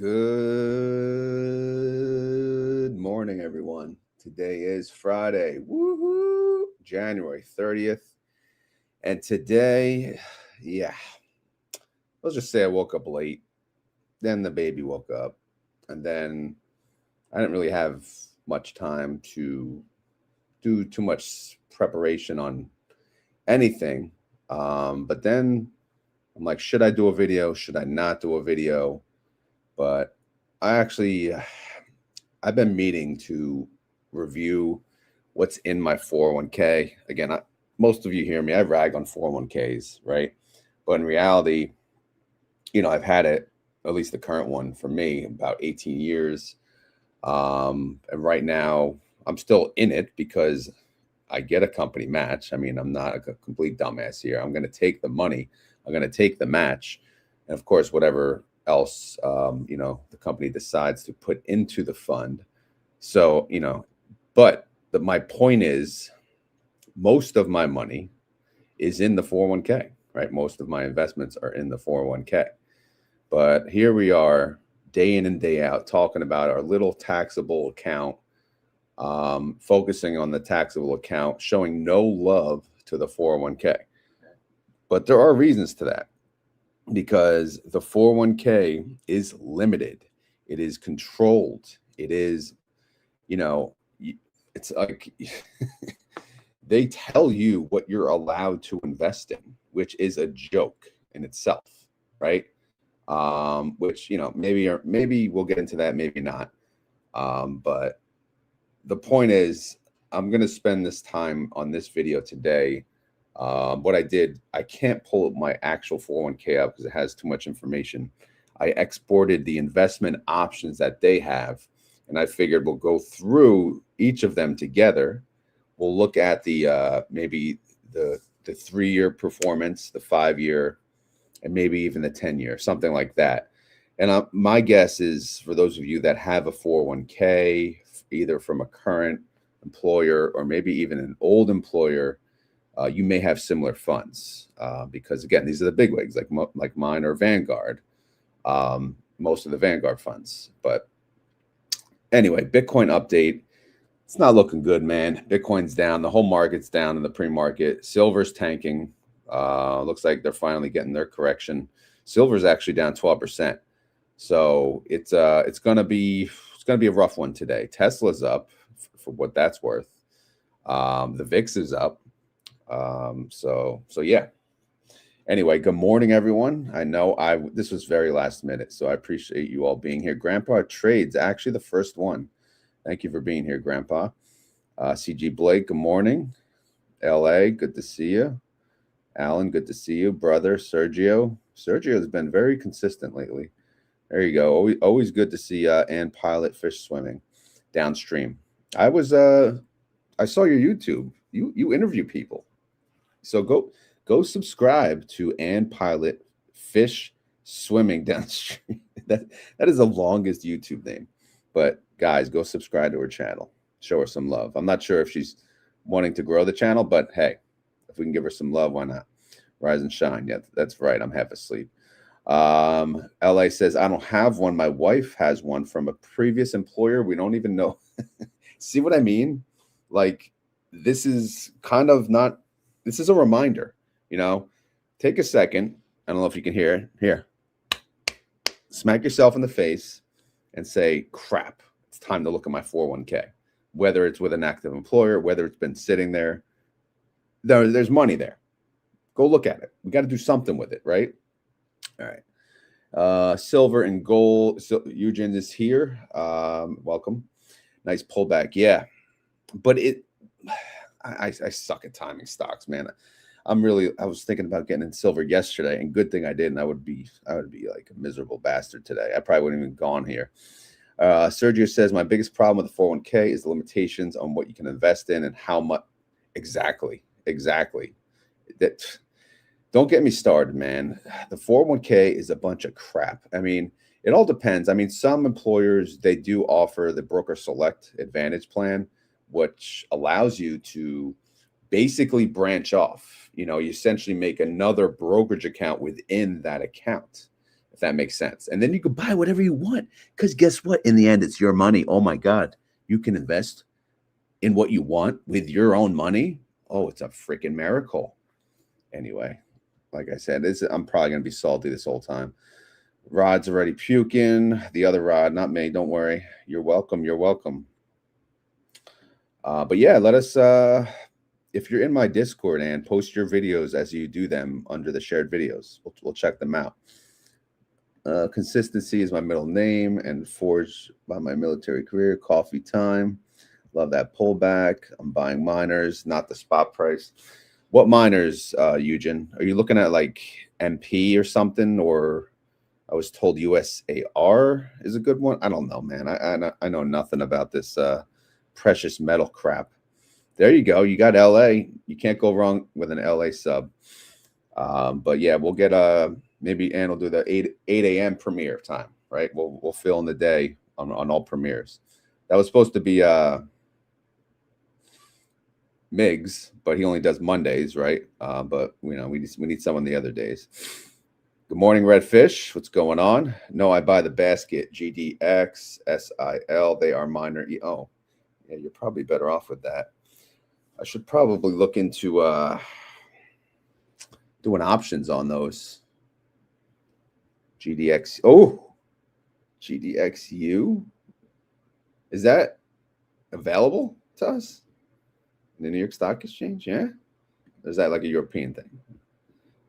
Good morning, everyone. Today is Friday, woohoo, January 30th. And today, yeah, let's just say I woke up late. Then the baby woke up. And then I didn't really have much time to do too much preparation on anything. But then I'm like, should I do a video? Should I not do a video? But I actually I've been meaning to review what's in my 401k. Again, most of you hear me, I rag on 401ks, right? But in reality, I've had it, at least the current one for me, about 18 years. And right now, I'm still in it because I get a company match. I mean, I'm not a complete dumbass here. I'm going to take the money, I'm going to take the match. And of course, whatever else, the company decides to put into the fund. So, but my point is most of my money is in the 401k, right? Most of my investments are in the 401k. But here we are day in and day out talking about our little taxable account, focusing on the taxable account, showing no love to the 401k. But there are reasons to that because the 401k is limited, it is controlled, it is, it's like they tell you what you're allowed to invest in, which is a joke in itself, right? Which maybe we'll get into that, maybe not. But the point is, I'm going to spend this time on this video today. What I did, I can't pull up my actual 401k up because it has too much information. I exported the investment options that they have, and I figured we'll go through each of them together. We'll look at the maybe the 3-year performance, the 5-year, and maybe even the 10-year, something like that. And my guess is for those of you that have a 401k, either from a current employer or maybe even an old employer, you may have similar funds because, again, these are the big wigs like mine or Vanguard, most of the Vanguard funds. But anyway, Bitcoin update. It's not looking good, man. Bitcoin's down. The whole market's down in the pre-market. Silver's tanking. Looks like they're finally getting their correction. Silver's actually down 12%. So it's gonna be a rough one today. Tesla's up for what that's worth. The VIX is up. So yeah. Anyway, good morning, everyone. I know this was very last minute, so I appreciate you all being here. Grandpa Trades, actually the first one. Thank you for being here, Grandpa. CG Blake, good morning. LA, good to see you. Alan, good to see you. Brother Sergio. Sergio's been very consistent lately. There you go. Always good to see Ann Pilot fish swimming downstream. I saw your YouTube. You interview people. So go subscribe to Ann Pilot fish swimming downstream. That is the longest YouTube name. But guys, go subscribe to her channel. Show her some love. I'm not sure if she's wanting to grow the channel, but hey, if we can give her some love, why not? Rise and shine. Yeah, that's right. I'm half asleep. LA says, I don't have one. My wife has one from a previous employer. We don't even know. See what I mean? Like, this is a reminder, take a second. I don't know if you can hear it. Here, smack yourself in the face and say, crap, it's time to look at my 401k, whether it's with an active employer, whether it's been sitting there. There's money there. Go look at it. We got to do something with it, right? All right. Silver and gold. So Eugene is here. Welcome. Nice pullback. Yeah. But I suck at timing stocks, man. I was thinking about getting in silver yesterday, and good thing I didn't. I would be like a miserable bastard today. I probably wouldn't even gone here. Sergio says, my biggest problem with the 401k is the limitations on what you can invest in and how much. Exactly. That, don't get me started, man. The 401k is a bunch of crap. I mean, it all depends. I mean, some employers, they do offer the Broker Select Advantage plan, which allows you to basically branch off. You essentially make another brokerage account within that account. if that makes sense. And then you can buy whatever you want, because guess what? In the end, it's your money. Oh my God, you can invest in what you want with your own money. Oh, it's a freaking miracle. Anyway, like I said, I'm probably going to be salty this whole time. Rod's already puking. The other Rod, not me. Don't worry. You're welcome. You're welcome. But yeah, let us, if you're in my Discord, and post your videos as you do them under the shared videos. We'll check them out. Consistency is my middle name, and forged by my military career. Coffee time. Love that pullback. I'm buying miners, not the spot price. What miners, Eugen? Are you looking at like MP or something? Or I was told USAR is a good one. I don't know, man. I know nothing about this precious metal crap. There you go. You got LA. You can't go wrong with an LA sub. But yeah, we'll get maybe Ann will do the 8 a.m. premiere time, right? We'll fill in the day on all premieres. That was supposed to be Miggs, but he only does Mondays, right? But we need someone the other days. Good morning, Redfish. What's going on? No, I buy the basket. GDX, SIL. They are minor. Oh, yeah, you're probably better off with that. I should probably look into doing options on those. GDX. Oh, GDXU. Is that available to us? The New York Stock Exchange, yeah. Or is that like a European thing?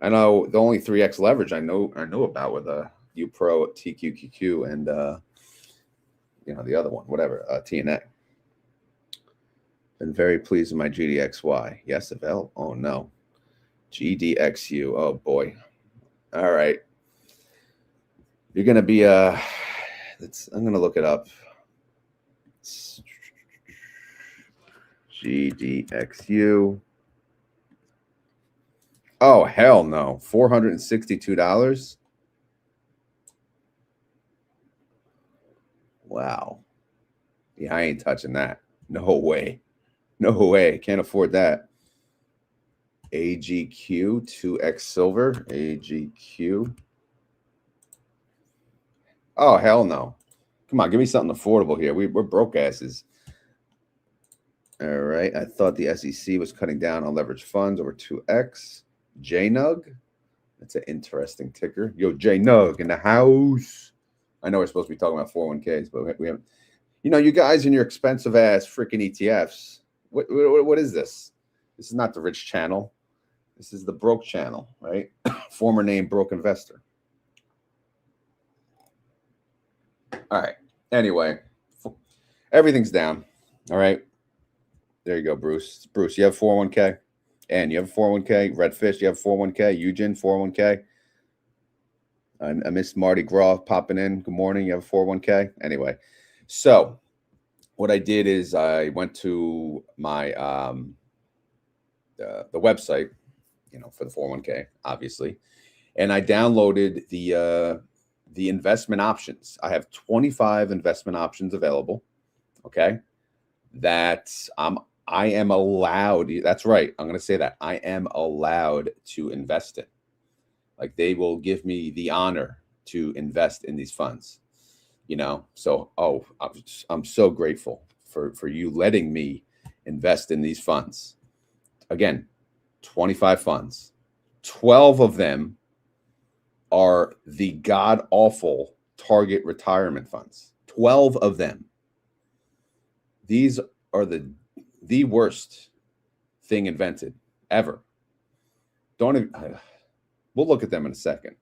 I know the only 3x leverage I know about with UPRO, TQQQ, and the other one, whatever, TNA. Been very pleased with my GDXY. Yes, available. Oh no, GDXU. Oh boy. All right, you're gonna be I'm gonna look it up. GDXU. Oh, hell no. $462. Wow. Yeah, I ain't touching that. No way. No way. Can't afford that. AGQ 2X silver. AGQ. Oh, hell no. Come on, give me something affordable here. We're broke asses. All right. I thought the SEC was cutting down on leveraged funds over 2X. JNUG. That's an interesting ticker. Yo, JNUG in the house. I know we're supposed to be talking about 401ks, but we haven't. You guys and your expensive ass freaking ETFs. What is this? This is not the rich channel. This is the broke channel, right? Former name broke investor. All right. Anyway, everything's down. All right. There you go, Bruce. Bruce, you have 401k. And you have a 401k. Redfish, you have 401k. Eugen, 401k. I miss Marty Gras popping in. Good morning. You have a 401k. Anyway, so what I did is I went to my the website, for the 401k, obviously, and I downloaded the investment options. I have 25 investment options available. Okay, that I am allowed. That's right. I'm going to say that I am allowed to invest in. Like, they will give me the honor to invest in these funds, So, I'm so grateful for you letting me invest in these funds. Again, 25 funds. 12 of them are the god awful target retirement funds. 12 of them. These are the worst thing invented ever. We'll look at them in a second.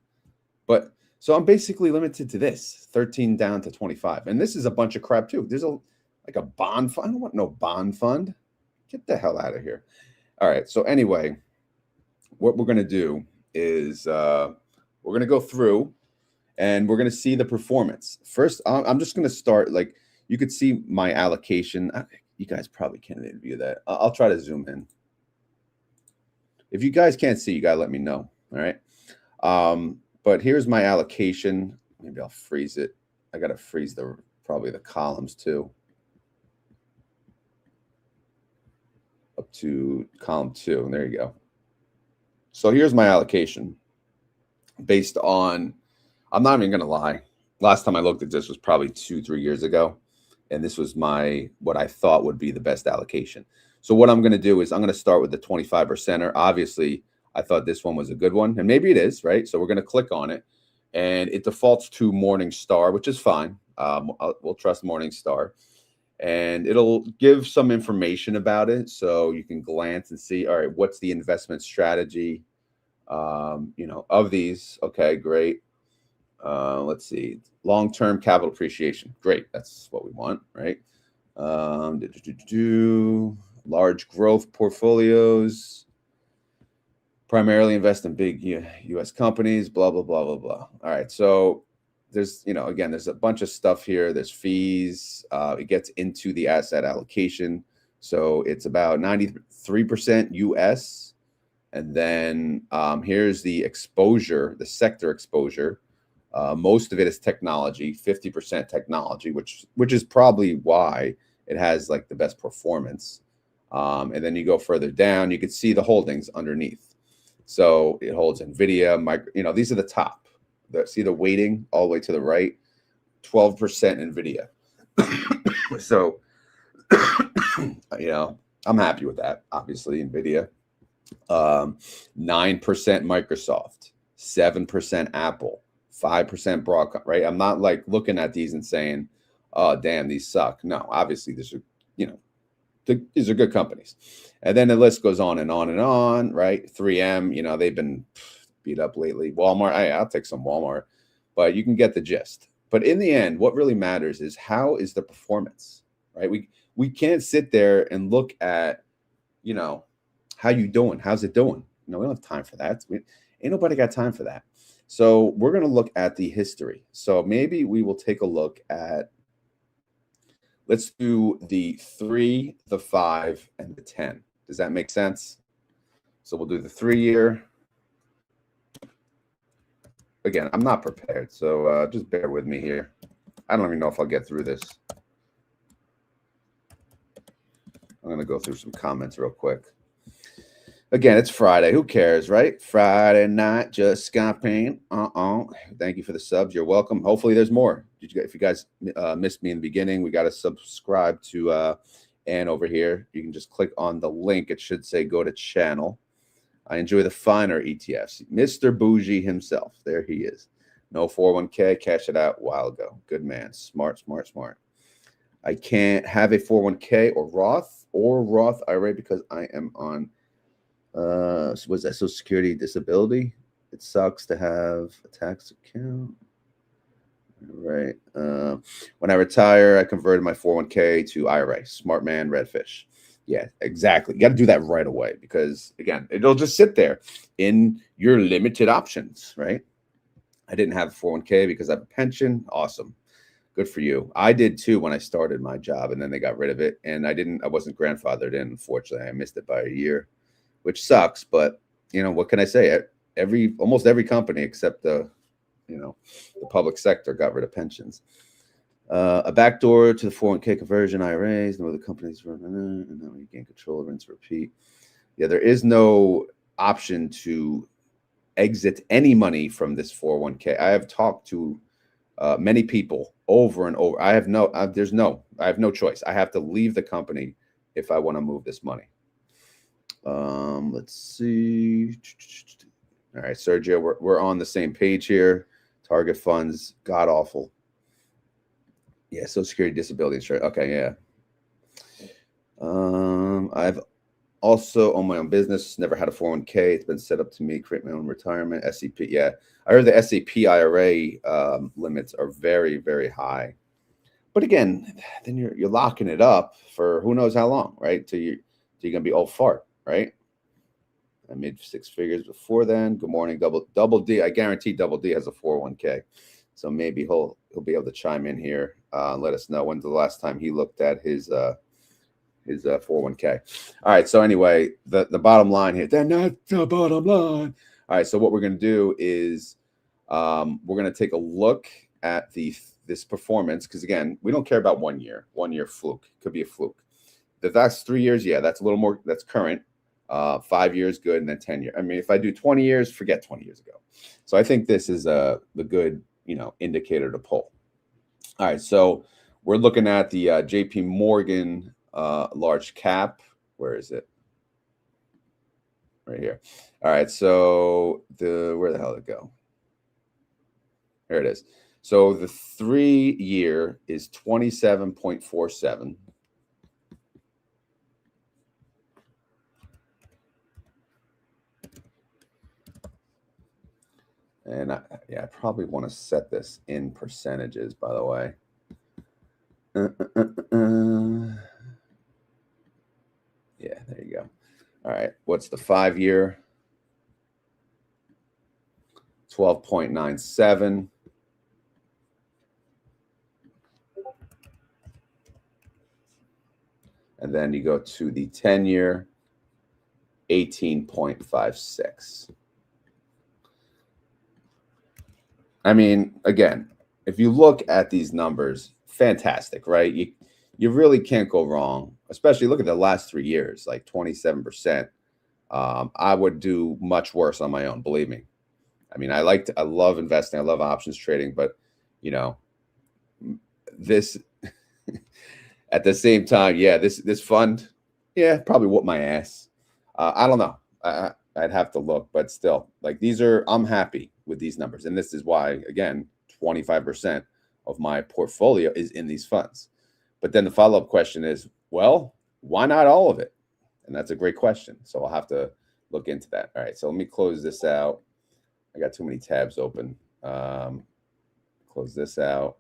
But so I'm basically limited to this 13 down to 25. And this is a bunch of crap too. There's like a bond fund. I don't want no bond fund. Get the hell out of here. All right. So anyway, what we're going to do is we're going to go through and we're going to see the performance. First, I'm just going to start, like, you could see my allocation. You guys probably can't view that. I'll try to zoom in. If you guys can't see, you got to let me know. All right. But here's my allocation. Maybe I'll freeze it. I got to freeze probably the columns too. Up to column 2. And there you go. So here's my allocation based on I'm not even going to lie. Last time I looked at this was probably 2, 3 years ago. And this was what I thought would be the best allocation. So what I'm going to do is I'm going to start with the 25%er. Obviously, I thought this one was a good one, and maybe it is, right? So we're going to click on it, and it defaults to Morningstar, which is fine. We'll trust Morningstar, and it'll give some information about it, so you can glance and see, all right, what's the investment strategy, of these? Okay, great. Let's see, long-term capital appreciation. Great, that's what we want, right? Large growth portfolios, primarily invest in big U.S. companies, blah, blah, blah, blah, blah. All right, so there's, again, there's a bunch of stuff here. There's fees. It gets into the asset allocation. So it's about 93% U.S. And then here's the exposure, the sector exposure. Most of it is technology, 50% technology, which is probably why it has like the best performance. And then you go further down, you can see the holdings underneath. So it holds NVIDIA, these are the top. See the weighting all the way to the right, 12% NVIDIA. So, I'm happy with that. Obviously, NVIDIA. 9% Microsoft, 7% Apple, 5% Broadcom, right? I'm not like looking at these and saying, oh, damn, these suck. No, obviously these are, these are good companies. And then the list goes on and on and on, right? 3M, they've been beat up lately. Walmart, I'll take some Walmart, but you can get the gist. But in the end, what really matters is how is the performance, right? We can't sit there and look at, how you doing? How's it doing? We don't have time for that. Ain't nobody got time for that. So we're going to look at the history. So maybe we will take a look at, let's do the 3, the 5, and the 10. Does that make sense? So we'll do the 3-year. Again, I'm not prepared, so just bear with me here. I don't even know if I'll get through this. I'm going to go through some comments real quick. Again, it's Friday. Who cares, right? Friday night, just got pain. Thank you for the subs. You're welcome. Hopefully there's more. If you guys missed me in the beginning, we got to subscribe to Ann over here. You can just click on the link. It should say go to channel. I enjoy the finer ETFs. Mr. Bougie himself. There he is. No 401k. Cash it out a while ago. Good man. Smart, smart, smart. I can't have a 401k or Roth IRA because I am on was that Social Security disability? It sucks to have a tax account. Right. When I retire, I converted my 401k to IRA. Smart man, redfish. Yeah, exactly. You got to do that right away because, again, it'll just sit there in your limited options, right? I didn't have a 401k because I have a pension. Awesome. Good for you. I did too when I started my job, and then they got rid of it. And I wasn't grandfathered in, unfortunately. I missed it by a year, which sucks. But, what can I say? Almost every company except the public sector got rid of pensions. A backdoor to the 401k conversion IRAs. No other companies run, and then you gain control, rinse, repeat. Yeah, there is no option to exit any money from this 401k. I have talked to many people over and over. I have no choice. I have to leave the company if I want to move this money. Let's see. All right, Sergio, we're on the same page here. Target funds, god awful. Yeah, Social Security disability insurance. Okay, yeah. I've also owned my own business, never had a 401k. It's been set up to me, create my own retirement. SEP, yeah. I heard the SEP IRA limits are very, very high. But again, then you're locking it up for who knows how long, right? Till you're gonna be old fart, right? I made 6 figures before then. Good morning, double D. I guarantee Double D has a 401k. So maybe he'll be able to chime in here and let us know when's the last time he looked at his 401k. All right. So anyway, the bottom line here. They're not the bottom line. All right. So what we're going to do is we're going to take a look at this performance because again, we don't care about 1 year. 1 year fluke could be a fluke. That's 3 years. Yeah, that's a little more. That's current. 5 years good, and then 10 years. I mean, if I do 20 years, forget 20 years ago. So I think this is the good indicator to pull. All right, so we're looking at the JP Morgan large cap. Where is it? Right here. All right, so where the hell did it go? There it is. So the 3-year is 27.47. And I probably want to set this in percentages, by the way. Yeah, there you go. All right, what's the 5-year? 12.97. And then you go to the 10-year, 18.56. I mean, again, if you look at these numbers, fantastic, right? You really can't go wrong, especially look at the last 3 years, like 27%. I would do much worse on my own, believe me. I mean, I love investing. I love options trading, but this at the same time, yeah, this fund, yeah, probably whoop my ass. I don't know. I'd have to look, but still, like I'm happy with these numbers. And this is why, again, 25% of my portfolio is in these funds. But then the follow-up question is, well, why not all of it? And that's a great question. So I'll have to look into that. All right, so let me close this out. I got too many tabs open. Close this out,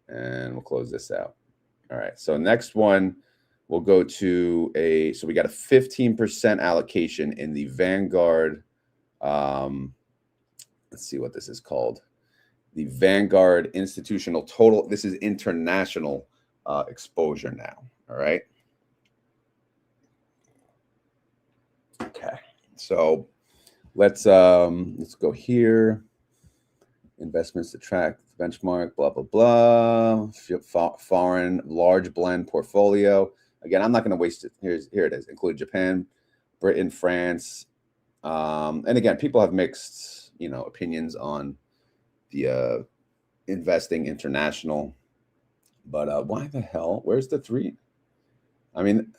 and we'll close this out. All right, so next one, we'll go to so we got a 15% allocation in the Vanguard. Let's see what this is called. The Vanguard Institutional Total. This is international exposure now. All right. Okay. So let's go here. Investments to track benchmark, blah, blah, blah. Foreign large blend portfolio. Again, I'm not going to waste it. Here it is. Include Japan, Britain, France. And again, people have mixed, opinions on the investing international. But why the hell? Where's the 3? I mean,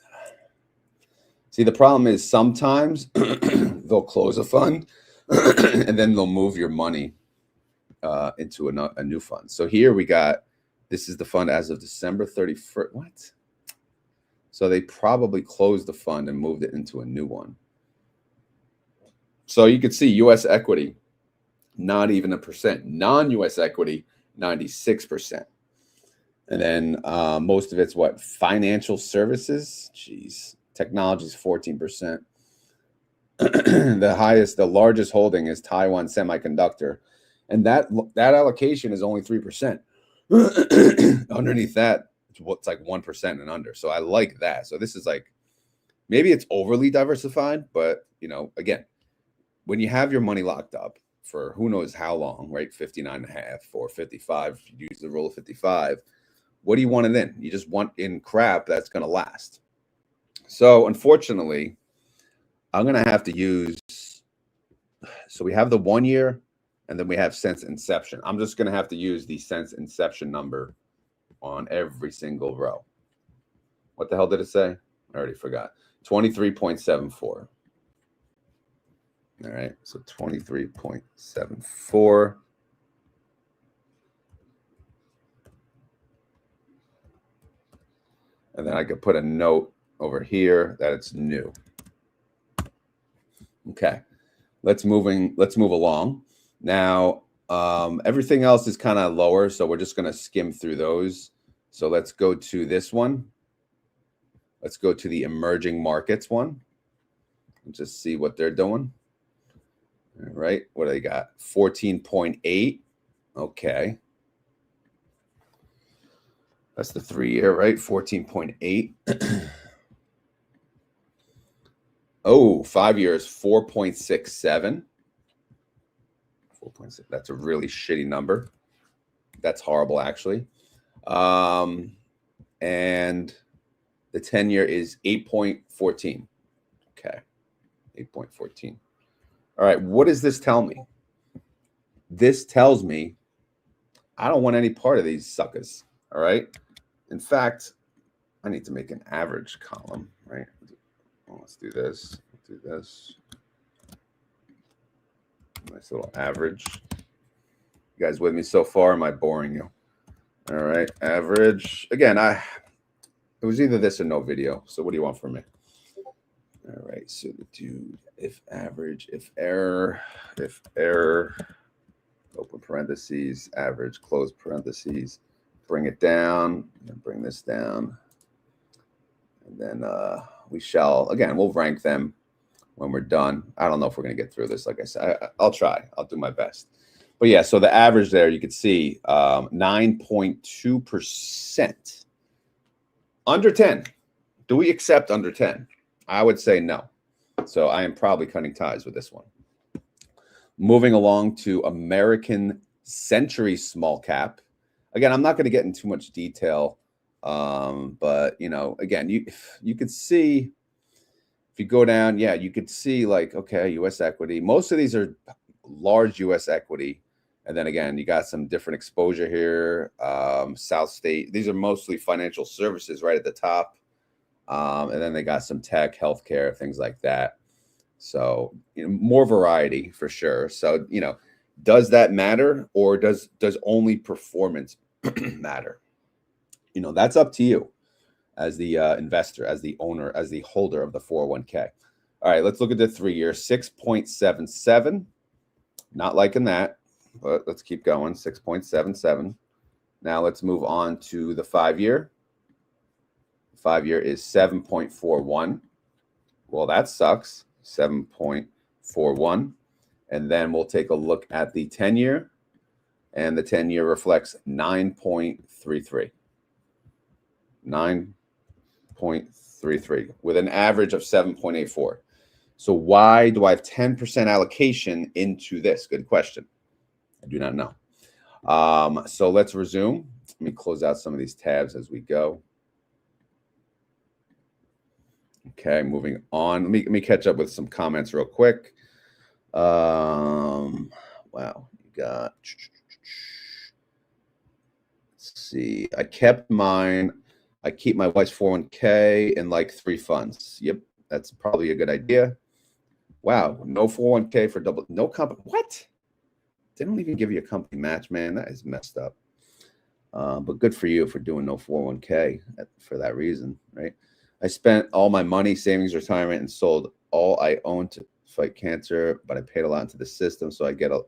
see, the problem is sometimes they'll close a fund and then they'll move your money into a new fund. So here we got, this is the fund as of December 31st. What? So they probably closed the fund and moved it into a new one. So you could see U.S. equity, not even 1%. Non-U.S. equity, 96%. And then most of it's what? Financial services. Jeez. Technology is 14%. The largest holding is Taiwan Semiconductor. And that allocation is only 3%. Underneath that, it's like 1% and under. So I like that. So this is like, maybe it's overly diversified, but again, when you have your money locked up for who knows how long, right? 59.5 or 55, you use the rule of 55. What do you want it in? You just want in crap that's going to last. So unfortunately, I'm going to have to use, so we have the 1 year and then we have since inception. I'm just going to have to use the since inception number on every single row. What the hell did it say? I already forgot. 23.74. All right, so 23.74. And then I could put a note over here that it's new. Okay, let's move along. Now, everything else is kind of lower, so we're just going to skim through those. So let's go to this one. Let's go to the emerging markets one and just see what they're doing. All right, what do they got? 14.8. Okay. That's the 3-year, right? 14.8. Oh, 5 years, 4.67. 4.6. That's a really shitty number. That's horrible, actually. And the 10-year is 8.14. Okay, 8.14. All right, what does this tell me? This tells me I don't want any part of these suckers. All right. In fact, I need to make an average column, right? Well, let's do this. Let's do this. Nice little average. You guys with me so far? Am I boring you? All right. Average. Again, it was either this or no video. So what do you want from me? All right. So do if average, if error, open parentheses, average, close parentheses, bring it down, and bring this down. And then we shall, again, we'll rank them when we're done. I don't know if we're going to get through this. Like I said, I'll try. I'll do my best. But yeah, so the average there, you can see 9.2%. Under 10. Do we accept under 10? I would say no. So I am probably cutting ties with this one. Moving along to American Century Small Cap. Again, I'm not going to get into too much detail, but you know, again, you could see if you go down, yeah, you could see like, okay, U.S. equity. Most of these are large U.S. equity, and then again, you got some different exposure here. South State. These are mostly financial services right at the top, and then they got some tech, healthcare, things like that. So, you know, more variety for sure. So, you know, does that matter, or does only performance matter? You know, that's up to you as the investor, as the owner, as the holder of the 401k. All right, let's look at the 3-year, 6.77. Not liking that, but let's keep going. 6.77. Now let's move on to the 5-year. 5-year is 7.41. Well, that sucks. 7.41. And then we'll take a look at the 10-year. And the 10-year reflects 9.33. 9.33 with an average of 7.84. So why do I have 10% allocation into this? Good question. I do not know. So let's resume. Let me close out some of these tabs as we go. Okay, moving on. Let me catch up with some comments real quick. Wow, you got. Let's see. I kept mine. I keep my wife's 401k in like 3 funds. Yep, that's probably a good idea. Wow, no 401k for double. No company. What? They don't even give you a company match, man. That is messed up. But good for you for doing no 401k for that reason, right? I spent all my money, savings, retirement, and sold all I owned to fight cancer, but I paid a lot into the system, so I get an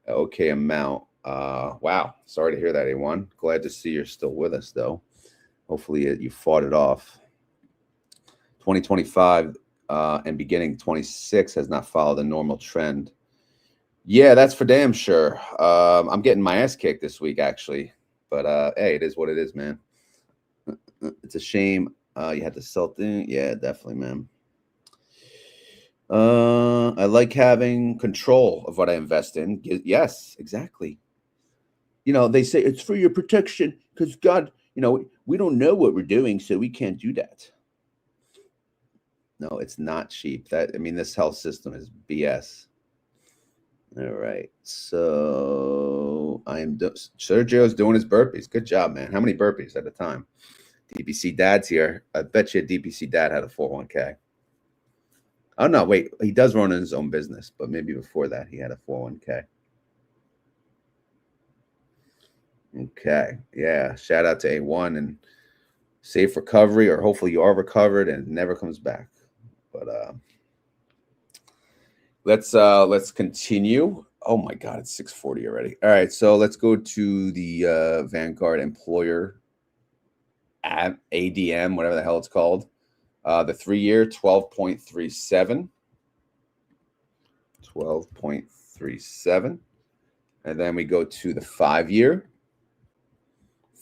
okay amount. Wow. Sorry to hear that, A1. Glad to see you're still with us, though. Hopefully you fought it off. 2025 and beginning 26 has not followed the normal trend. Yeah, that's for damn sure. I'm getting my ass kicked this week, actually. But, hey, it is what it is, man. It's a shame. You had to sell things. Yeah, definitely, man. I like having control of what I invest in. Yes, exactly. You know, they say it's for your protection because God, you know, we don't know what we're doing, so we can't do that. No, it's not cheap. This health system is BS. All right. So Sergio's doing his burpees. Good job, man. How many burpees at a time? DPC Dad's here. I bet you DPC Dad had a 401k. Oh, no, wait. He does run his own business, but maybe before that he had a 401k. Okay. Yeah. Shout out to A1 and safe recovery, or hopefully you are recovered and it never comes back. But let's continue. Oh my God, it's 6:40 already. All right, so let's go to the Vanguard Employer ADM, whatever the hell it's called. The 3-year, 12.37. 12.37. And then we go to the 5-year,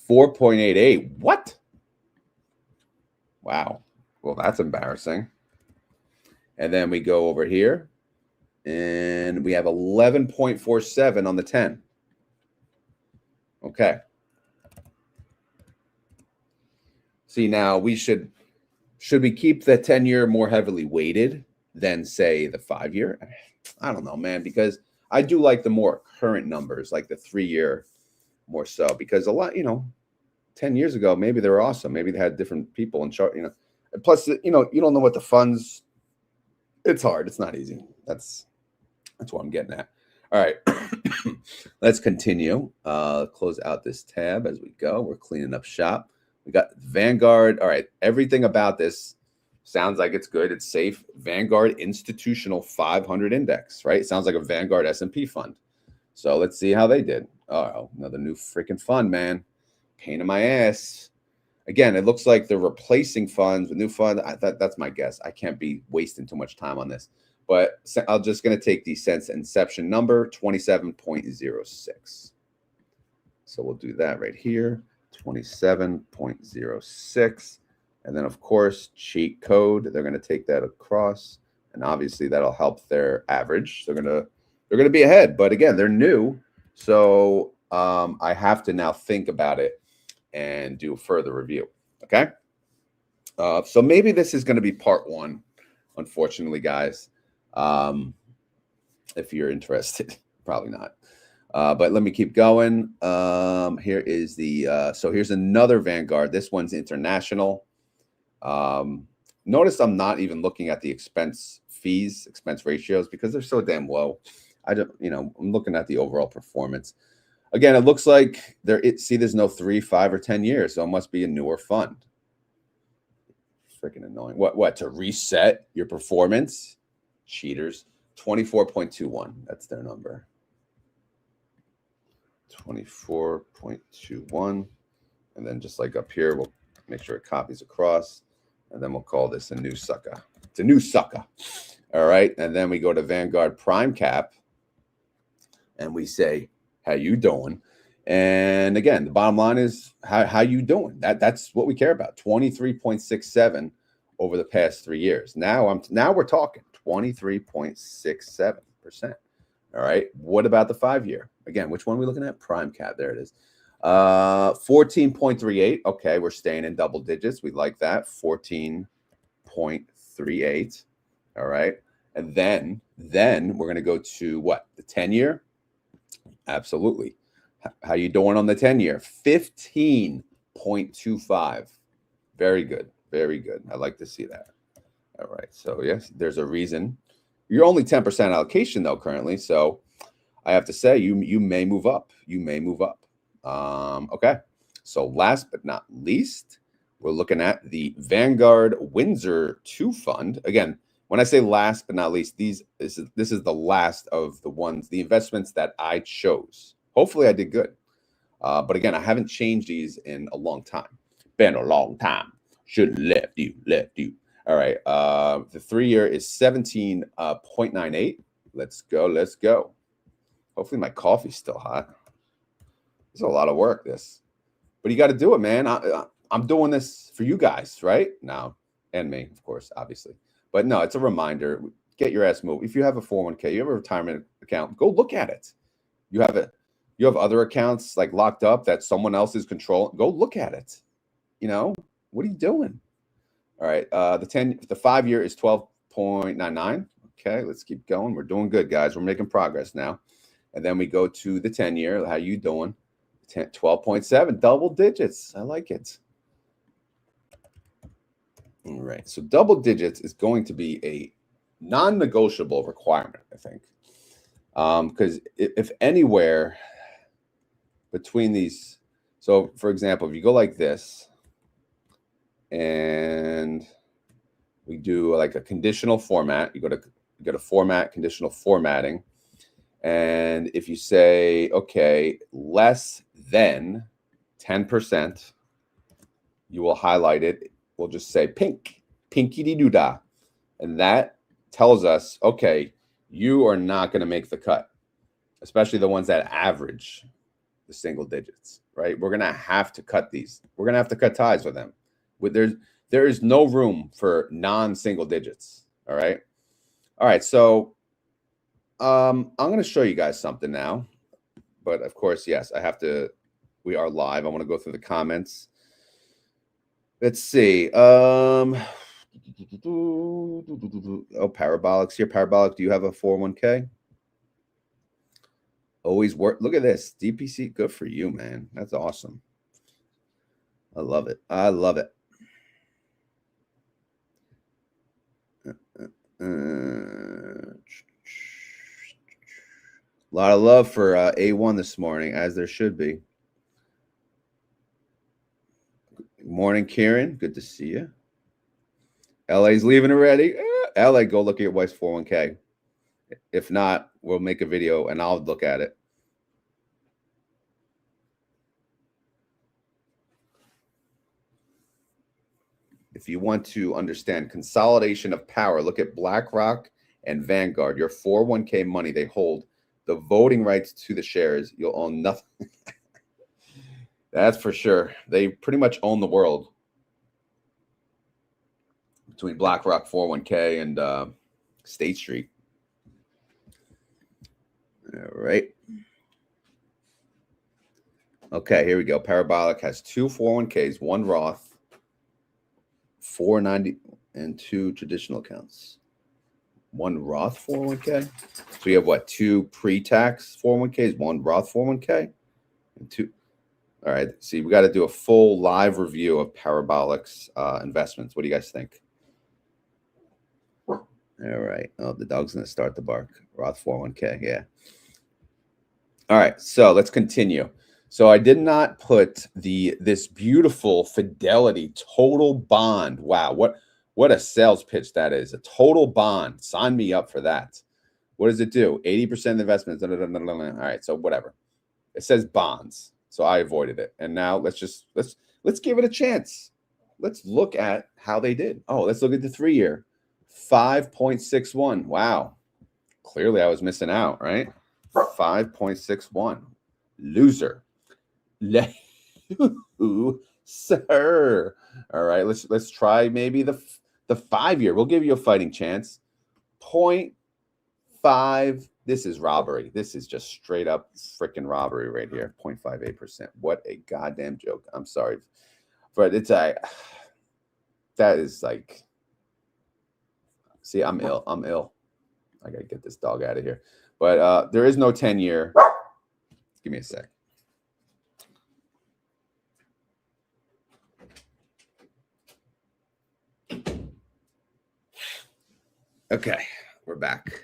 4.88. What? Wow. Well, that's embarrassing. And then we go over here, and we have 11.47 on the 10. Okay. See, now we should we keep the 10-year more heavily weighted than, say, the 5-year? I don't know, man, because I do like the more current numbers, like the 3-year more so, because a lot, 10 years ago, maybe they were awesome. Maybe they had different people in charge, And plus, you don't know what the funds. It's hard. It's not easy. That's what I'm getting at. All right, let's continue. Close out this tab as we go. We're cleaning up shop. We got Vanguard. All right, everything about this sounds like it's good. It's safe. Vanguard Institutional 500 Index, right? Sounds like a Vanguard S&P fund. So let's see how they did. Oh, another new freaking fund, man. Pain in my ass. Again, it looks like they're replacing funds with new funds. That's my guess. I can't be wasting too much time on this. But I'm just going to take the since inception number, 27.06. So we'll do that right here, 27.06. And then, of course, cheat code. They're going to take that across. And obviously, that'll help their average. They're going to be ahead. But again, they're new. So I have to now think about it and do a further review. Okay. So maybe this is going to be part one, unfortunately, guys. If you're interested, probably not. But let me keep going. Here is so here's another Vanguard. This one's international. Notice I'm not even looking at the expense ratios, because they're so damn low. I'm looking at the overall performance. Again, it looks like there's no 3, 5, or 10 years, so it must be a newer fund. Freaking annoying. What to reset your performance? Cheaters. 24.21. That's their number. 24.21. And then just like up here, we'll make sure it copies across. And then we'll call this a new sucker. It's a new sucker. All right. And then we go to Vanguard Prime Cap. And we say, how you doing? And again, the bottom line is how you doing? That's what we care about. 23.67 over the past 3 years. Now we're talking 23.67%. All right. What about the 5-year? Again, which one are we looking at? Prime Cap. There it is. 14.38. Okay, we're staying in double digits. We like that. 14.38. All right. And then we're going to go to what? The 10-year? Absolutely. How you doing on the 10-year? 15.25. Very good. Very good. I like to see that. All right. So yes, there's a reason. You're only 10% allocation though currently. So I have to say you may move up. You may move up. Okay. So last but not least, we're looking at the Vanguard Windsor 2 fund. Again, when I say last but not least, this is the last of the investments that I chose. Hopefully I did good. But again, I haven't changed these in a long time. Been a long time. Should have left you. All right. The 3-year is 17.98. Let's go. Hopefully my coffee's still hot. It's a lot of work, this. But you got to do it, man. I'm doing this for you guys, right? Now, and me, of course, obviously. But no, it's a reminder. Get your ass moved. If you have a 401k, you have a retirement account, go look at it. You have other accounts like locked up that someone else is controlling. Go look at it. What are you doing? All right. The 5-year is 12.99. Okay, let's keep going. We're doing good, guys. We're making progress now. And then we go to the 10-year. How you doing? 12.7, double digits. I like it. All right. So double digits is going to be a non-negotiable requirement, I think. Because if anywhere between these, so for example, if you go like this and we do like a conditional format, you go to format, conditional formatting. And if you say, okay, less than 10%, you will highlight it. We'll just say pink, pinky-dee-doo-dah. And that tells us, okay, you are not going to make the cut, especially the ones that average the single digits, right? We're going to have to cut these. We're going to have to cut ties with them. There is no room for non-single digits, all right? All right, so I'm going to show you guys something now. But of course, yes, we are live. I want to go through the comments. Let's see. Oh, Parabolic's here. Parabolic, do you have a 401k? Always work. Look at this. DPC. Good for you, man. That's awesome. I love it. I love it. A lot of love for A1 this morning, as there should be. Good morning, Karen. Good to see you. LA's leaving already. LA, go look at your wife's 401k. If not, we'll make a video and I'll look at it. If you want to understand consolidation of power, look at BlackRock and Vanguard. Your 401k money, they hold the voting rights to the shares. You'll own nothing. That's for sure. They pretty much own the world between BlackRock 401k and State Street. All right. Okay, here we go. Parabolic has 2 401ks, 1 Roth, 490, and 2 traditional accounts. 1 Roth 401k. So we have what? 2 pre-tax 401ks, 1 Roth 401k, and 2. All right. See, we got to do a full live review of Parabolic's investments. What do you guys think? All right. Oh, the dog's going to start to bark. Roth 401k. Yeah. All right. So let's continue. So I did not put this beautiful Fidelity total bond. Wow. What a sales pitch that is. A total bond. Sign me up for that. What does it do? 80% of investments. All right. So whatever. It says bonds. So I avoided it. And now let's give it a chance. Let's look at how they did. Oh, let's look at the 3-year. 5.61. Wow. Clearly I was missing out, right? 5.61. Loser. Sir. All right, let's try maybe the 5-year. We'll give you a fighting chance. 0.5. This is robbery. This is just straight up freaking robbery right here. 0.58%. What a goddamn joke. I'm sorry, but it's that is like. See, I'm ill. I gotta get this dog out of here. But there is no 10-year. Give me a sec. Okay, we're back.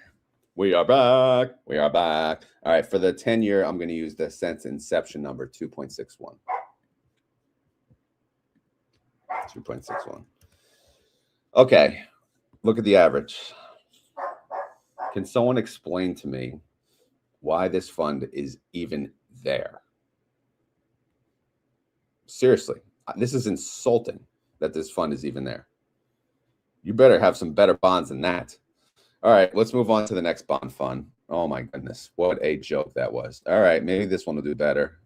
We are back. We are back. All right, for the 10-year, I'm going to use the since inception number 2.61. 2.61. Okay, look at the average. Can someone explain to me why this fund is even there? Seriously, this is insulting that this fund is even there. You better have some better bonds than that. All right, let's move on to the next bond fund. Oh my goodness, what a joke that was. All right, maybe this one will do better.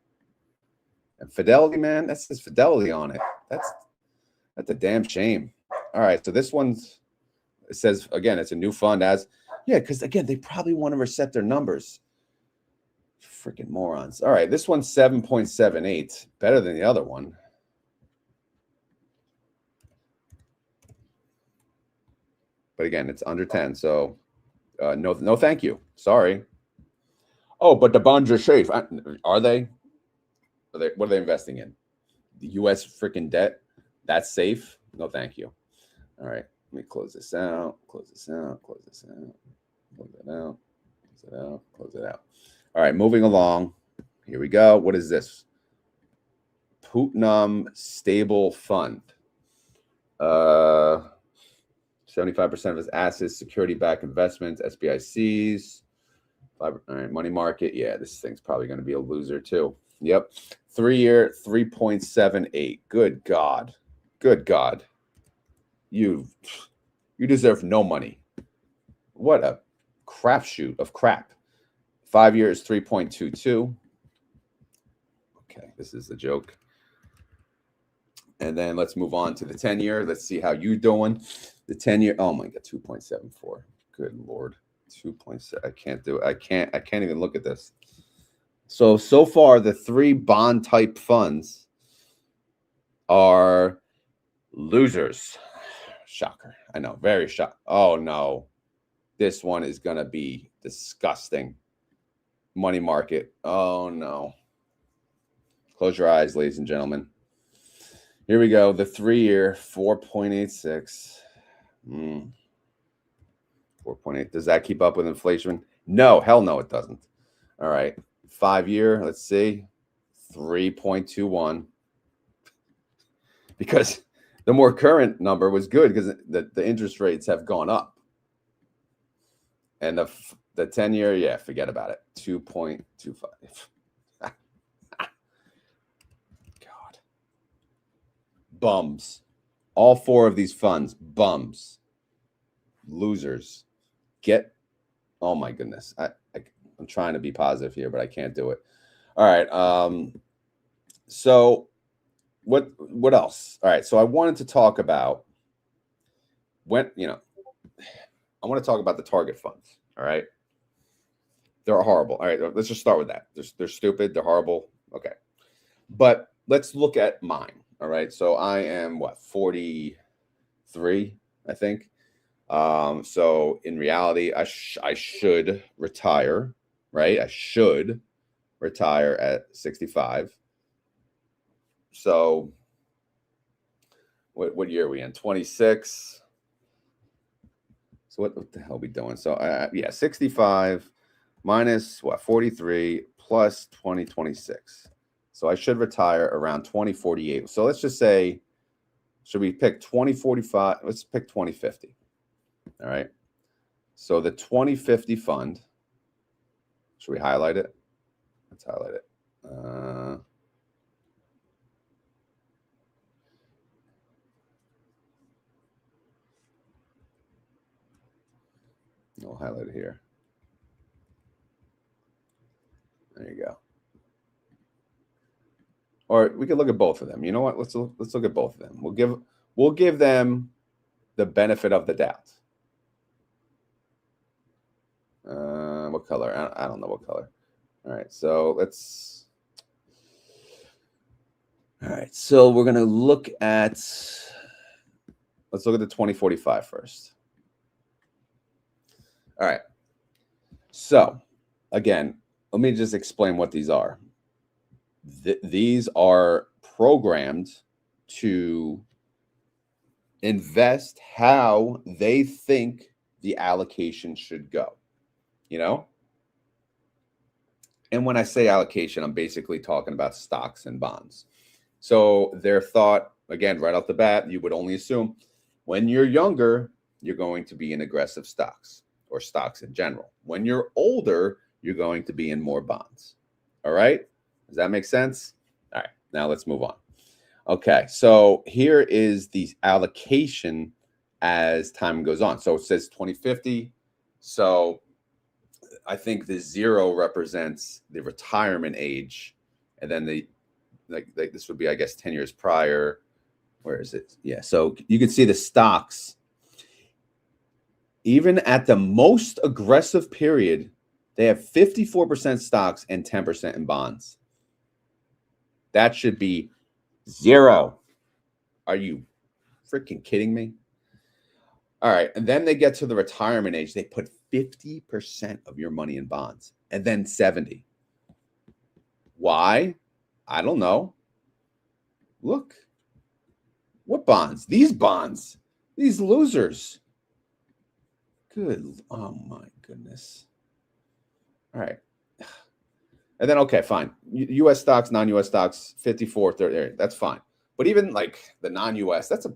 And Fidelity, man, that says Fidelity on it. That's a damn shame. All right, so this one's, it says, again, it's a new fund as, yeah, because again, they probably want to reset their numbers. Freaking morons. All right, this one's 7.78, better than the other one. But again, it's under 10, so no, thank you. Sorry. Oh, but the bonds are safe. Are they? What are they investing in? The U.S. freaking debt? That's safe? No, thank you. All right, let me close this out. Close this out. Close this out. Close it out. Close it out. Close it out. All right, moving along. Here we go. What is this? Putnam Stable Fund. 75% of his assets, security-backed investments, SBICs. All right, money market. Yeah, this thing's probably going to be a loser too. Yep. 3-year, 3.78. Good God. Good God. You deserve no money. What a crapshoot of crap. 5 years, 3.22. Okay, this is a joke. And then let's move on to the 10-year. Let's see how you're doing. The 10-year, oh my God, 2.74. Good Lord. 2.7. I can't do it. I can't even look at this. So far, the 3 bond type funds are losers. Shocker. I know, very shocked. Oh no. This one is gonna be disgusting. money market. Oh, no. Close your eyes, ladies and gentlemen. Here we go. The 3-year, 4.86. 4.8. Does that keep up with inflation? No, hell no, it doesn't. All right. 5-year, let's see. 3.21. Because the more current number was good because the interest rates have gone up. And the 10-year, yeah, forget about it. 2.25. God. Bums. All 4 of these funds, bums. Losers. Oh my goodness. I'm trying to be positive here, but I can't do it. All right. So what else? All right. So I wanted to talk about I want to talk about the target funds. All right. They're horrible. All right. Let's just start with that. They're stupid. They're horrible. Okay. But let's look at mine. All right. So I am 43, I think. So in reality, I should retire, right? I should retire at 65. So what year are we in? 26. So what the hell are we doing? So yeah, 65 minus 43 plus 2026. So I should retire around 2048. So let's just say, should we pick 2045? Let's pick 2050. All right. So the 2050 fund, should we highlight it? Let's highlight it. We'll highlight it here. There you go. Or we could look at both of them. You know what? Let's look at both of them. We'll give them the benefit of the doubt. What color? I don't know what color. All right, so let's. All right, so we're gonna look at. Let's look at the 2045 first. All right. So again, let me just explain what these are. These are programmed to invest how they think the allocation should go, And when I say allocation, I'm basically talking about stocks and bonds. So their thought, again, right off the bat, you would only assume when you're younger, you're going to be in aggressive stocks or stocks in general. When you're older, you're going to be in more bonds. All right. Does that make sense? All right. Now let's move on. Okay. So here is the allocation as time goes on. So it says 2050. So I think the 0 represents the retirement age. And then this would be, I guess, 10 years prior. Where is it? Yeah. So you can see the stocks. Even at the most aggressive period, they have 54% stocks and 10% in bonds. That should be 0. Are you freaking kidding me? All right. And then they get to the retirement age. They put 50% of your money in bonds and then 70. Why? I don't know. Look. What bonds? These bonds. These losers. Good. Oh, my goodness. All right. And then, okay, fine. U.S. stocks, non-U.S. stocks, 54, 30. That's fine. But even like the non-U.S., that's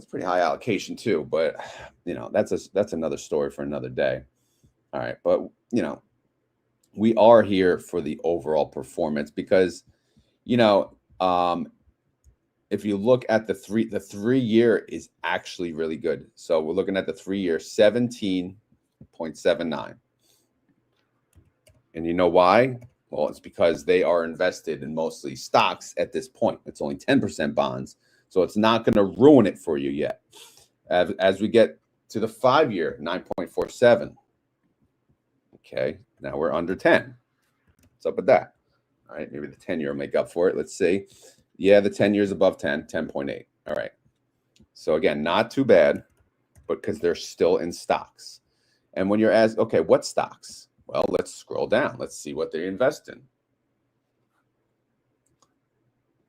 pretty high allocation too. But, that's another story for another day. All right. But, we are here for the overall performance because, if you look at the 3-year is actually really good. So we're looking at the 3-year, 17.79. And you know why? Well, it's because they are invested in mostly stocks at this point. It's only 10% bonds. So it's not going to ruin it for you yet. As we get to the 5-year, 9.47. Okay, now we're under 10. What's up with that? All right, maybe the 10-year will make up for it. Let's see. Yeah, the 10 years above 10, 10.8. All right. So again, not too bad, but because they're still in stocks. And when you're asked, okay, what stocks? Well, let's scroll down. Let's see what they invest in.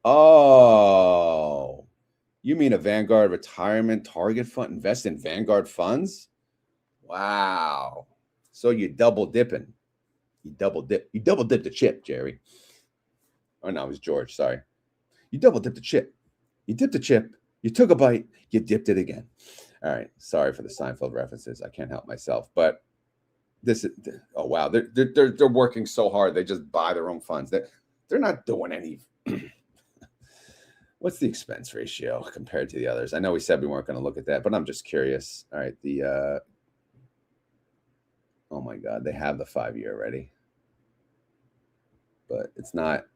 Oh, you mean a Vanguard retirement target fund? Invest in Vanguard funds? Wow. So you double dipping. You double dip the chip, Jerry. Oh no, it was George. Sorry. You double dipped the chip. You dipped the chip. You took a bite. You dipped it again. All right. Sorry for the Seinfeld references. I can't help myself. But this is, oh wow, they're working so hard. They just buy their own funds. They're not doing any. What's the expense ratio compared to the others? I know we said we weren't going to look at that, but I'm just curious. All right, oh my God, they have the 5-year already, but it's not.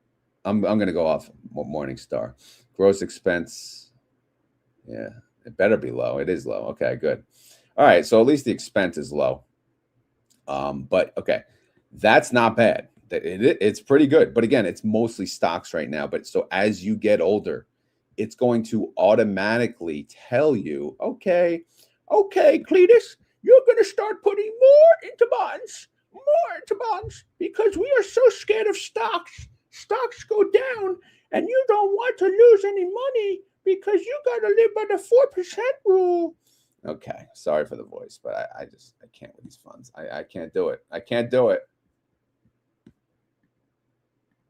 I'm going to go off Morningstar. Gross expense. Yeah, it better be low. It is low. Okay, good. All right, so at least the expense is low. But okay, that's not bad. It's pretty good. But again, it's mostly stocks right now. But so as you get older, it's going to automatically tell you, okay, Cletus, you're going to start putting more into bonds because we are so scared of stocks. Stocks go down and you don't want to lose any money because you got to live by the 4% rule. Okay, sorry for the voice, but I can't with these funds. I can't do it. I can't do it.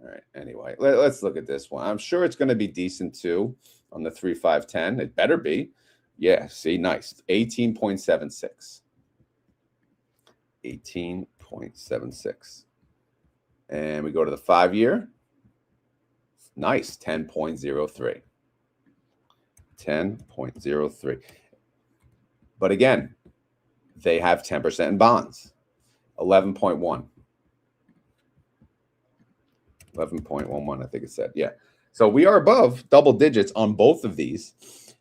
All right, anyway, let's look at this one. I'm sure it's going to be decent too on the 3, 5, 10. It better be. Yeah, see, nice. 18.76. 18.76. And we go to the 5-year. Nice, 10.03. 10.03. But again, they have 10% in bonds. 11.1. 11.11, I think it said. Yeah. So we are above double digits on both of these.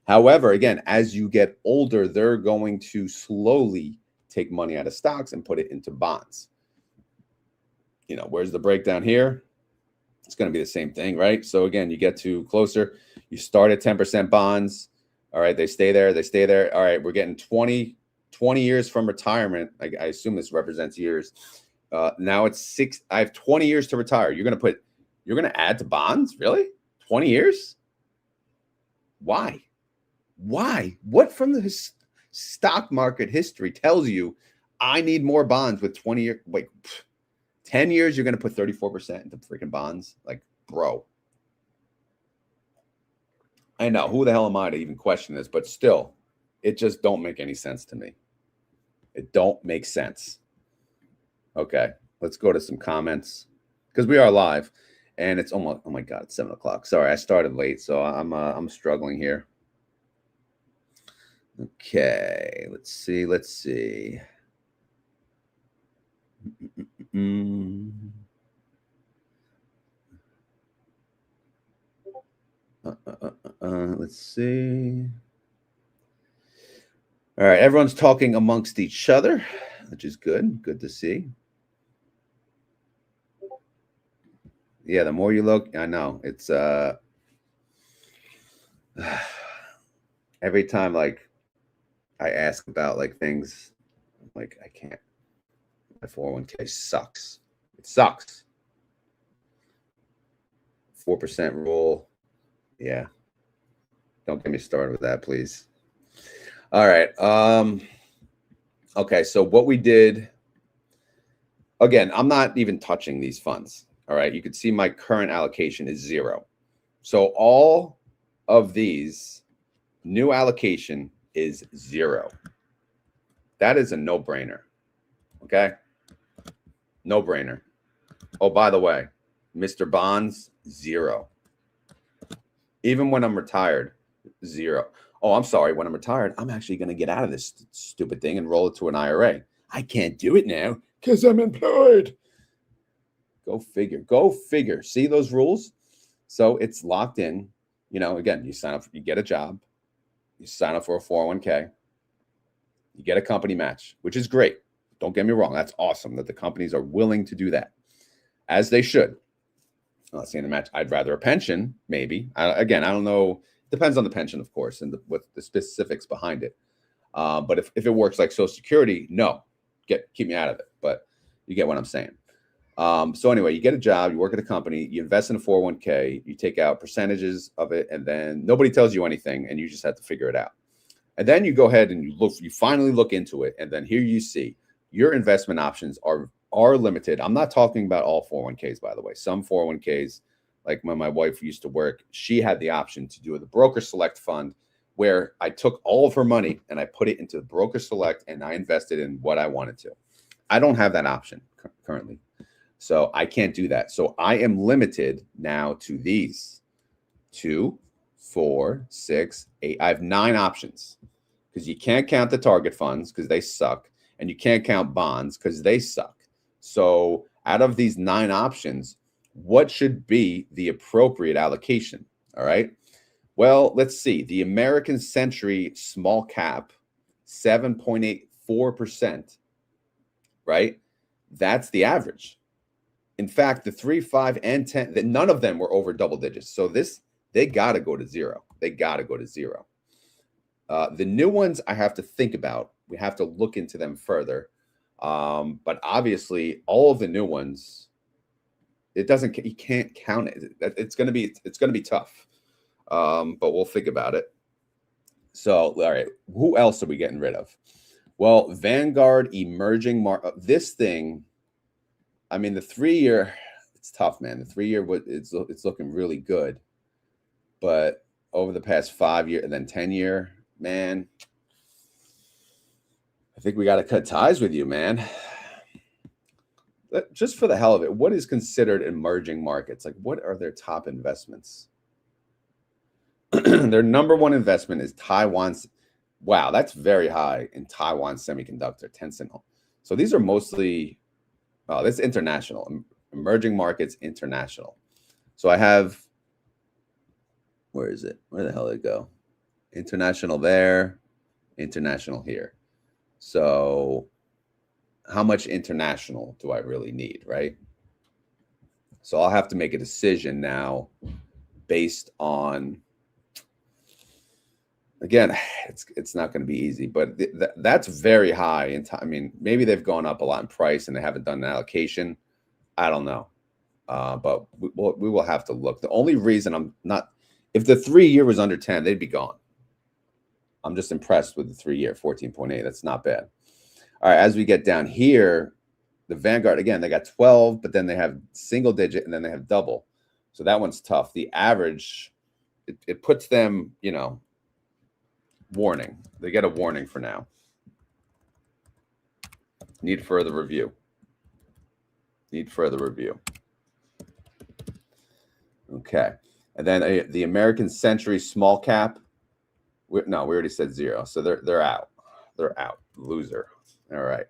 However, again, as you get older, they're going to slowly take money out of stocks and put it into bonds. You know, where's the breakdown here? It's going to be the same thing, right? So again, you get to closer. You start at 10% bonds. All right, they stay there. They stay there. All right, we're getting 20 years from retirement. I assume this represents years. Now it's 6. I have 20 years to retire. You're going to add to bonds? Really? 20 years? Why? What from the stock market history tells you I need more bonds with 20 years? Wait, 10 years, you're going to put 34% into freaking bonds? Like, bro. I know. Who the hell am I to even question this? But still, it just don't make any sense to me. It don't make sense. Okay, let's go to some comments because we are live, and it's almost, oh my God, it's 7 o'clock. Sorry, I started late, so I'm struggling here. Okay, let's see. Let's see. All right, everyone's talking amongst each other, which is good. Good to see. Yeah, the more you look, I know it's every time like I ask about like things, like I can't. My 401k sucks. It sucks. 4% rule. Yeah. Don't get me started with that, please. All right. Okay, so what we did, again, I'm not even touching these funds. All right. You can see my current allocation is 0. So all of these new allocation is 0. That is a no-brainer. Okay. No-brainer. Oh, by the way, Mr. Bonds, 0. Even when I'm retired, 0. Oh, I'm sorry. When I'm retired, I'm actually going to get out of this stupid thing and roll it to an IRA. I can't do it now because I'm employed. Go figure. Go figure. See those rules? So it's locked in. You know, again, you sign up, you get a job, you sign up for a 401k, you get a company match, which is great. Don't get me wrong. That's awesome that the companies are willing to do that, as they should. I'm not saying the match. I'd rather a pension, maybe. Again, I don't know. Depends on the pension, of course, and what the specifics behind it. But if it works like Social Security, no, keep me out of it. But You get what I'm saying? So anyway, you get a job, you work at a company, you invest in a 401k, you take out percentages of it, and then nobody tells you anything, and you just have to figure it out. And then you go ahead and you finally look into it, and then here you see your investment options are limited. I'm not talking about all 401ks, by the way. Some 401ks, like when my wife used to work, she had the option to do the broker select fund, where I took all of her money and I put it into the broker select and I invested in what I wanted to. I don't have that option currently. So I can't do that. So I am limited now to these 2, 4, 6, 8. I have 9 options, because you can't count the target funds because they suck. And you can't count bonds because they suck. So out of these 9 options, what should be the appropriate allocation? All right. Well, let's see. The American Century small cap, 7.84%, right? That's the average. In fact, the 3, 5, and 10, none of them were over double digits. So they got to go to 0. They got to go to 0. The new ones I have to think about. We have to look into them further. But obviously, all of the new ones, you can't count it. It's going to be tough. But we'll think about it. So, all right, who else are we getting rid of? Well, Vanguard Emerging Market. This thing, I mean, the 3-year, it's tough, man. The 3-year, it's looking really good. But over the past 5 year and then 10-year, man, I think we got to cut ties with you, man. Just for the hell of it, what is considered emerging markets? Like, what are their top investments? Their number 1 investment is Taiwan's. Wow, that's very high in Taiwan Semiconductor, Tencent. So these are mostly, this is international, emerging markets international. So I have, where is it? Where the hell did it go? International there, international here. So how much international do I really need, right? So I'll have to make a decision now based on, again, it's not going to be easy, but that's very high in time. I mean, maybe they've gone up a lot in price and they haven't done an allocation. I don't know. But we will have to look. The only reason I'm not, if the 3-year was under 10, they'd be gone. I'm just impressed with the 3-year, 14.8. That's not bad. All right, as we get down here, the Vanguard, again, they got 12, but then they have single digit and then they have double. So that one's tough. The average, it puts them, warning. They get a warning for now. Need further review. Need further review. Okay. And then the American Century small cap. No, we already said 0. So they're out. They're out. Loser. All right.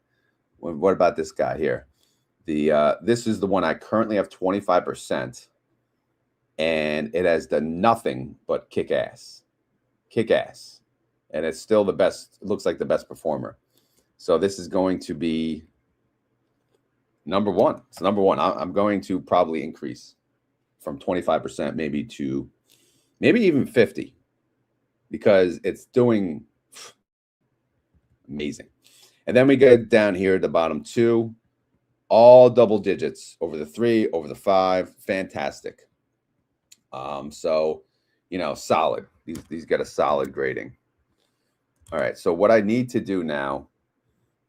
What about this guy here? This is the one I currently have 25%. And it has done nothing but kick ass. Kick ass. And it's still the best. It looks like the best performer. So this is going to be number 1. It's number 1. I'm going to probably increase from 25% maybe to maybe even 50, because it's doing amazing. And then we get down here at the bottom 2, all double digits over the 3, over the 5. Fantastic. So, solid. These get a solid grading. All right. So what I need to do now,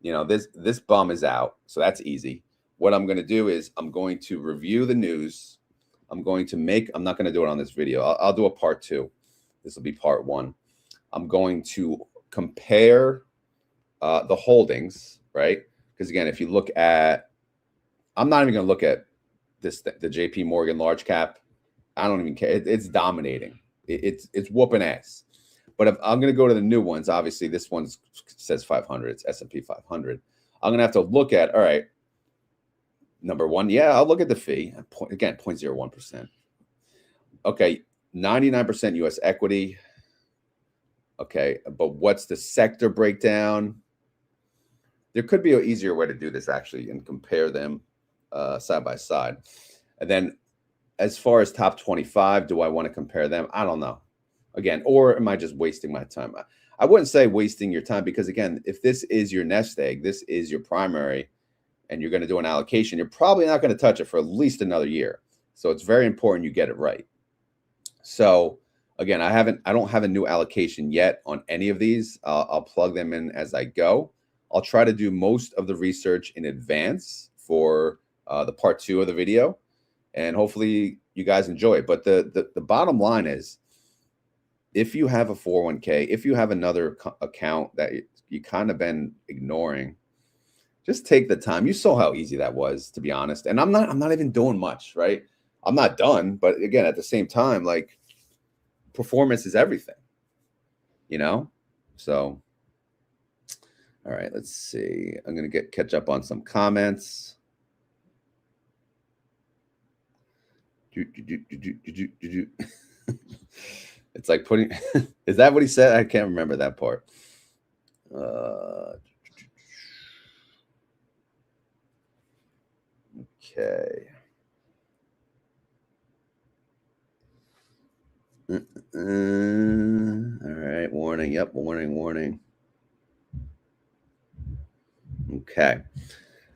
this bum is out. So that's easy. What I'm going to do is I'm going to review the news. I'm not going to do it on this video. I'll do a part 2. This will be part 1. I'm going to compare the holdings, right? Because again, if you look at, I'm not even going to look at the JP Morgan large cap. I don't even care. It's dominating. It's whooping ass. But if I'm going to go to the new ones, obviously this one says 500. It's S&P 500. I'm going to have to look at, all right, number 1. Yeah, I'll look at the fee. Again, 0.01%. Okay, 99% U.S. equity. Okay, but what's the sector breakdown? There could be an easier way to do this actually and compare them side by side. And then as far as top 25, do I want to compare them? I don't know. Again, or am I just wasting my time? I wouldn't say wasting your time, because again, if this is your nest egg, this is your primary, and you're going to do an allocation, you're probably not going to touch it for at least another year. So it's very important you get it right. So again, I don't have a new allocation yet on any of these. I'll plug them in as I go. I'll try to do most of the research in advance for the part 2 of the video, and hopefully you guys enjoy it. But the bottom line is, if you have a 401k, if you have another account that you kind of been ignoring, just take the time. You saw how easy that was, to be honest. And I'm not even doing much, right? I'm not done, but again, at the same time, like, performance is everything, you know? So, all right, let's see. I'm going to catch up on some comments. It's like putting, is that what he said? I can't remember that part. Okay. All right, warning. Yep, warning. Okay.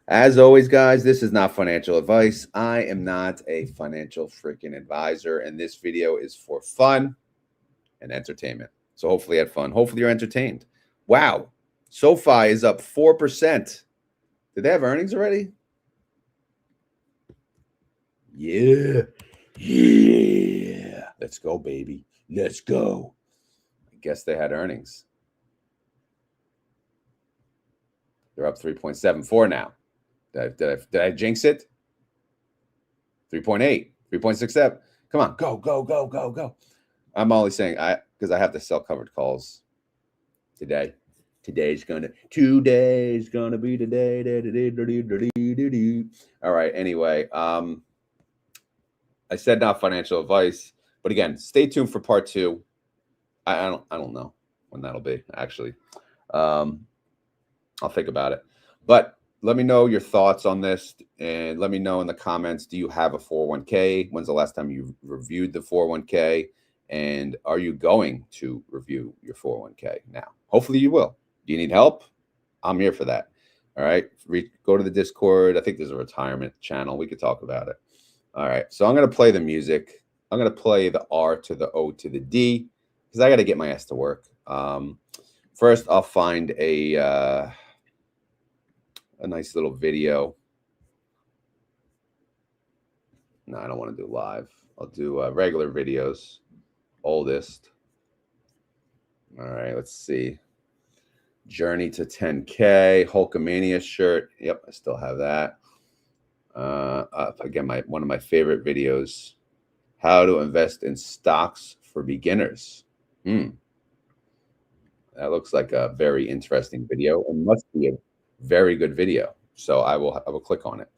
As always, guys, this is not financial advice. I am not a financial freaking advisor, and this video is for fun and entertainment. So hopefully you had fun. Hopefully you're entertained. Wow. SoFi is up 4%. Did they have earnings already? Yeah. Let's go, baby. Let's go. I guess they had earnings. They're up 3.74 now. Did I jinx it? 3.8, 3.67. Come on, go. I'm only saying because I have to sell covered calls today. Today's gonna be the day. All right. Anyway, I said not financial advice, but again, stay tuned for part 2. I don't know when that'll be, actually. I'll think about it. But let me know your thoughts on this, and let me know in the comments, do you have a 401k? When's the last time you reviewed the 401k? And are you going to review your 401k now? Hopefully you will. Do you need help? I'm here for that. All right. Go to the Discord. I think there's a retirement channel. We could talk about it. All right. So I'm going to play the music. I'm going to play the R to the O to the D because I got to get my ass to work. First, I'll find a nice little video. No, I don't want to do live. I'll do regular videos. Oldest. All right, let's see. Journey to 10K, Hulkamania shirt. Yep, I still have that. Again, one of my favorite videos, how to invest in stocks for beginners. That looks like a very interesting video and must be a very good video. So I will click on it.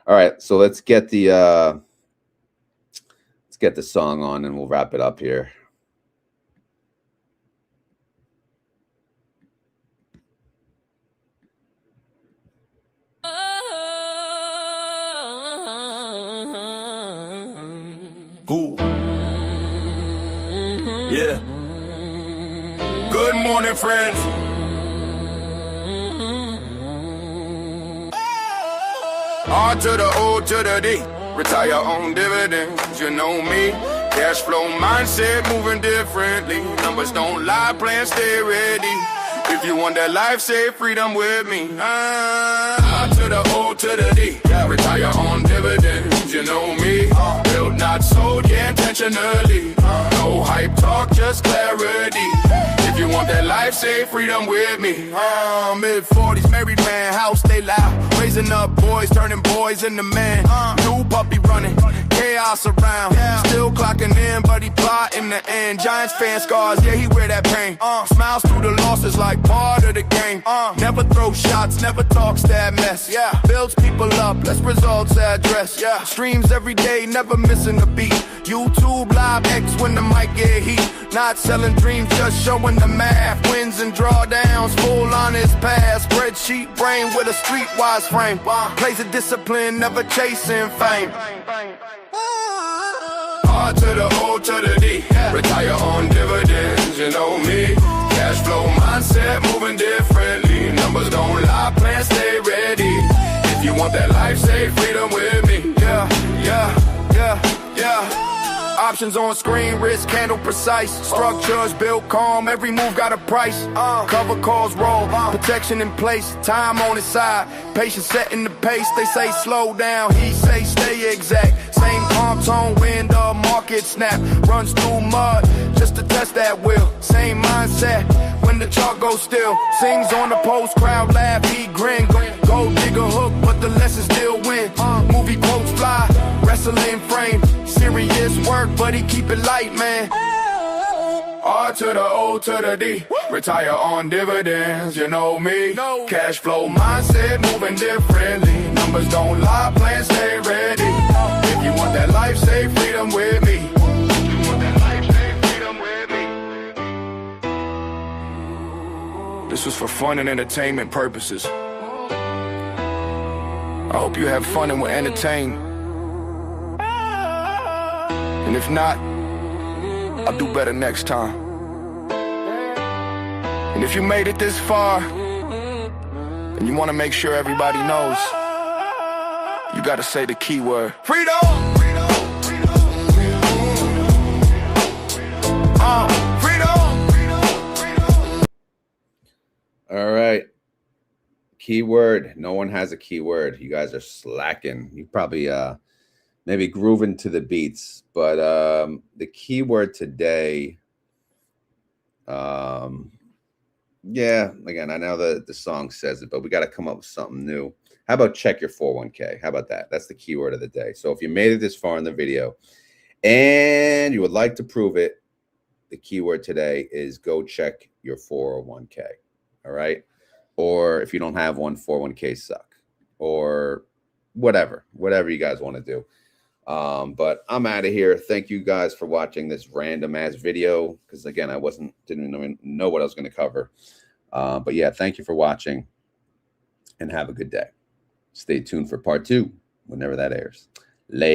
All right, so let's get the song on and we'll wrap it up here. Ooh. Yeah. Good morning, friends. R to the O to the D. Retire on dividends, you know me. Cash flow mindset moving differently. Numbers don't lie, plans stay ready. If you want that life, say freedom with me. R to the O to the D. Retire on dividends, you know me. Built, not sold, yeah, intentionally. No hype talk, just clarity. If you want that life, say freedom with me. Mid-40s, married man, house stay loud. Raising up boys, turning boys into men. New puppy running, chaos around. Still clocking in, but he plotting the end. Giants fan scars, yeah, he wear that pain. Smiles through the losses like part of the game. Never throw shots, never talks that mess. Yeah, builds people up, less results address. Yeah, streams every day, never missing a beat. YouTube live X when the mic get heat. Not selling dreams, just showing the math. Wins and drawdowns, full on his path. Spreadsheet brain with a streetwise frame. Plays of discipline, never chasing fame. R to the O to the D. Retire on dividends, you know me. Cash flow mindset moving differently. Numbers don't lie, plans stay ready. If you want that life, say freedom with me. Yeah, yeah, yeah, yeah. Options on screen, wrist handle precise. Structures built calm, every move got a price. Cover calls roll, protection in place. Time on his side, patience setting the pace. They say slow down, he say stay exact. Same calm tone when the market snap. Runs through mud just to test that will. Same mindset when the chalk goes still. Sings on the post, crowd laugh, he grin. Go dig a hook, but the lesson still win. Movie quotes fly, wrestling frame. Serious work, but he keep it light, man. R to the O to the D. Retire on dividends, you know me. Cash flow mindset, moving differently. Numbers don't lie, plans stay ready. If you want that life, say freedom with me. You want that life, say freedom with me. This was for fun and entertainment purposes. I hope you have fun and were entertained. And if not, I'll do better next time. And if you made it this far, and you want to make sure everybody knows, you got to say the key word. Freedom! Freedom! All right. Keyword. No one has a keyword. You guys are slacking. You probably maybe grooving to the beats, but the keyword today, yeah, again, I know the song says it, but we got to come up with something new. How about check your 401k? How about that? That's the keyword of the day. So if you made it this far in the video and you would like to prove it, the keyword today is go check your 401k. All right. Or if you don't have one, 401k suck, or whatever you guys want to do. But I'm out of here. Thank you guys for watching this random ass video, because again, I didn't even know what I was going to cover. But yeah, thank you for watching and have a good day. Stay tuned for part 2 whenever that airs. Later.